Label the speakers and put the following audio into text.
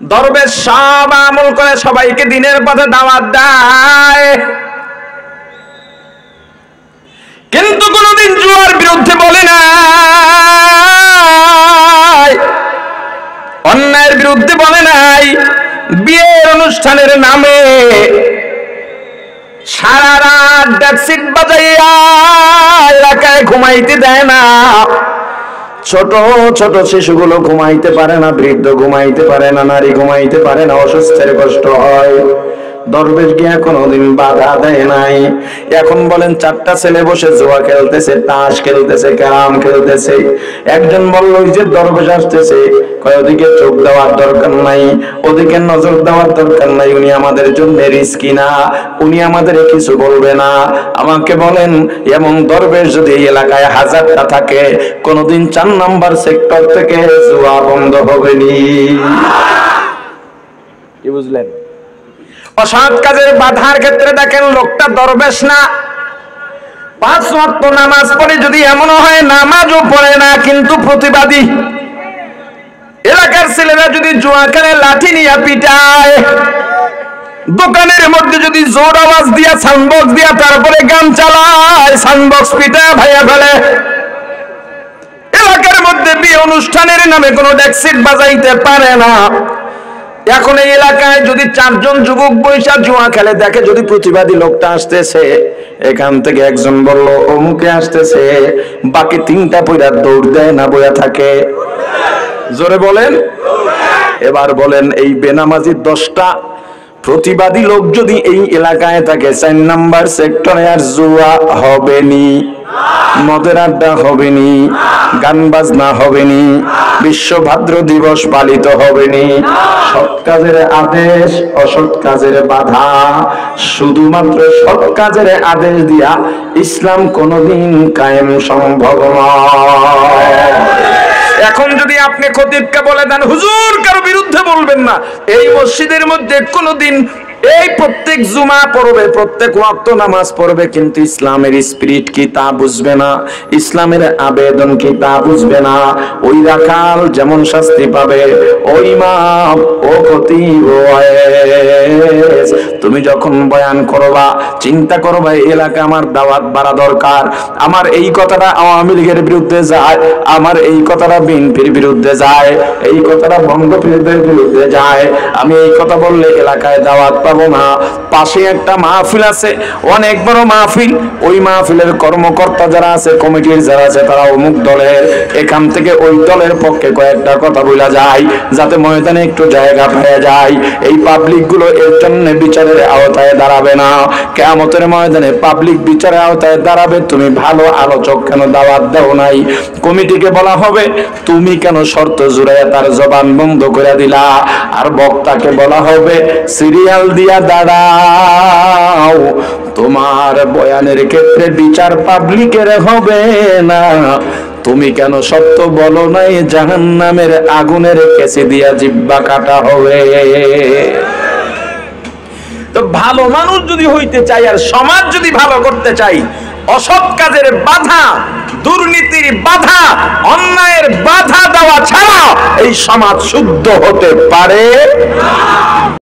Speaker 1: দরবেশ সব আমল করে সবাইকে দিনের পথে দাওয়াত দেয়, কিন্তু কোনদিন জুয়ার বিরুদ্ধে বলে নাই, অন্যায়ের বিরুদ্ধে বলে নাই। বিয়ের অনুষ্ঠানের নামে সারা রাত ডেকসিট বাজাইয়া এলাকায় ঘুমাইতে দেয় না। ছোট ছোট শিশুগুলো ঘুমাইতে পারে না, বৃদ্ধ ঘুমাইতে পারে না, নারী ঘুমাইতে পারে না, অসুস্থের কষ্ট হয়। দরবেশ গিয়া কোনদিন বাধা দেয় নাই। এখন বলেন, 4টা ছেলে বসে জুয়া খেলতেছে, তাস খেলতেছে, ক্যারাম খেলতেছে। একজন বলল, ওই যে দরবেশ আসতেছে, কয় ওদিকে চোখ দেওয়ার দরকার নাই, ওদিকে নজর দেওয়ার দরকার নাই, উনি আমাদের জন্য রিস্কি না, উনি আমাদের কিছু বলবে না। আমাকে বলেন, এমন দরবেশ যদি এই এলাকায় 1000টা থাকে, কোনদিন 4 নাম্বার সেক্টর থেকে জুয়া বন্ধ হবে নি। কি বুঝলেন? অসৎ কাজের বাধার ক্ষেত্রে দেখেন, লোকটা দরবেশ না, 5 ওয়াক্ত নামাজ পড়ে, যদি এমন হয় নামাজও পড়ে না কিন্তু প্রতিবাদী। এলাকার ছেলেরা যদি জুয়া খেলে লাঠি নিয়ে পিটায়, দোকানের মধ্যে যদি জোর আওয়াজ দিয়া সাউন্ডবক্স দিয়া তারপরে গান চালায়, সাউন্ডবক্স পিটায় ভাইয়া ফেলে। এলাকার মধ্যে বিয়ে অনুষ্ঠানের নামে কোনো ডেকসিট বাজাইতে পারে না। এখন এই এলাকায় যদি 4 জন যুবক বৈশা জুয়া খেলে, দেখে যদি প্রতিবাদী লোকটা আসতেছে, এখান থেকে একজন বলল অমুকে আসতেছে, বাকি 3টা পয়রা দৌড় দেয় না, বইয়া থাকে। জোরে বলেন। এবার বলেন, এই বেনামাজি 10টা প্রতিবাদী লোক যদি এই এলাকায় থাকে, 4 নাম্বার সেক্টরে আর জুয়া হবে নি, মদের আড্ডা হবে নি, গান বাজনা হবে নি, বিশ্ব ভাদ্র দিবস পালিত হবে নি। সৎ কাজের আদেশ, অসৎ কাজের বাধা। শুধুমাত্র সৎ কাজের আদেশ দিয়া ইসলাম কোনদিন কায়েম সম্ভব নয়। এখন যদি আপনি খতিবকে বলে দেন, হুজুর কারো বিরুদ্ধে বলবেন না, এই মসজিদের মধ্যে কোনদিন এই প্রত্যেক জুমা পড়বে, প্রত্যেক ওয়াক্ত নামাজ পড়বে, কিন্তু ইসলামের স্পিরিট কি তা বুঝবে না, ইসলামের আবেদন কি তা বুঝবে না, ওই রাখাল যেমন শাস্তি পাবে, ওই ইমাম, ও খতিব, তুমি যখন বয়ান করবা চিন্তা করবা এই এলাকা আমার দাওয়াত বাড়া দরকার, আমার এই কথাটা আওয়ামী লীগের বিরুদ্ধে যায়, আমার এই কথাটা বিএনপির বিরুদ্ধে যায়, এই কথাটা বঙ্গবন্ধুর বিরুদ্ধে যায়, আমি এই কথা বললে এলাকায় দাওয়াত পাবো না। পাশে একটা মাহফিল আছে, অনেক বড় মাহফিল, ওই মাহফিলের কর্মকর্তা যারা আছে, কমিটির যারা আছে, তারা অমুক দলের, এখান থেকে ওই দলের পক্ষে কয়েকটা কথা বলা যায় যাতে ময়দানে একটু জায়গা পেয়ে যায়। এই পাবলিক গুলো এর জন্য বিচারের আওতায় দাঁড়াবে না। কিয়ামতের ময়দানে পাবলিক বিচারের আওতায় দাঁড়াবে, তুমি ভালো আলোচক কেন দাওয়াত দাও নাই। কমিটিকে বলা হবে, তুমি কেন শর্ত জুড়াইয়া তার জবান বন্ধ করে দিলা। আর বক্তাকে বলা হবে, সিরিয়াল দিয়া দাঁড়াও, তোমার বয়ানের ক্ষেত্রে বিচার পাবলিকের হবে না। তুমি কেন সত্য বলো নাই, জাহান্নামের আগুনের কেসি দিয়া জিহ্বা কাটা হবে। তো ভালো মানুষ যদি হইতে চাই আর সমাজ যদি ভালো করতে চাই, অসৎ কাজের বাধা, দুর্নীতির বাধা, অন্যায়ের বাধা দেওয়া ছাড়া এই সমাজ শুদ্ধ হতে পারে না।